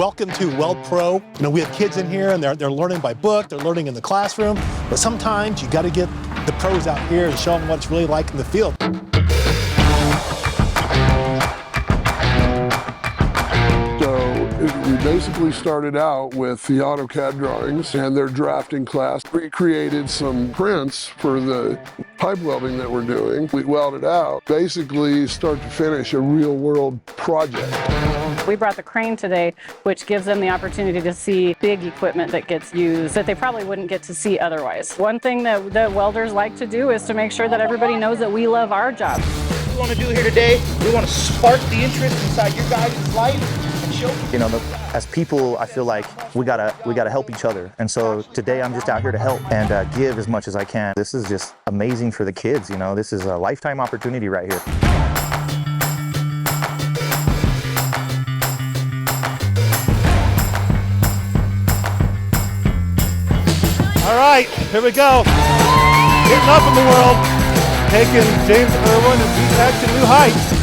Welcome to Weld Pro. You know, we have kids in here and they're learning by book, they're learning in the classroom, but sometimes you got to get the pros out here and show them what it's really like in the field. We basically started out with the AutoCAD drawings and their drafting class. We created some prints for the pipe welding that we're doing. We welded out, basically start to finish a real world project. We brought the crane today, which gives them the opportunity to see big equipment that gets used that they probably wouldn't get to see otherwise. One thing that welders like to do is to make sure that everybody knows that we love our job. What we want to do here today, we want to spark the interest inside your guys' life. You know, as people, I feel like we gotta help each other, and so today I'm just out here to help and give as much as I can. This is just amazing for the kids. You know, this is a lifetime opportunity right here. All right, here we go. Getting up in the world, taking James Irwin and Ptec to new heights.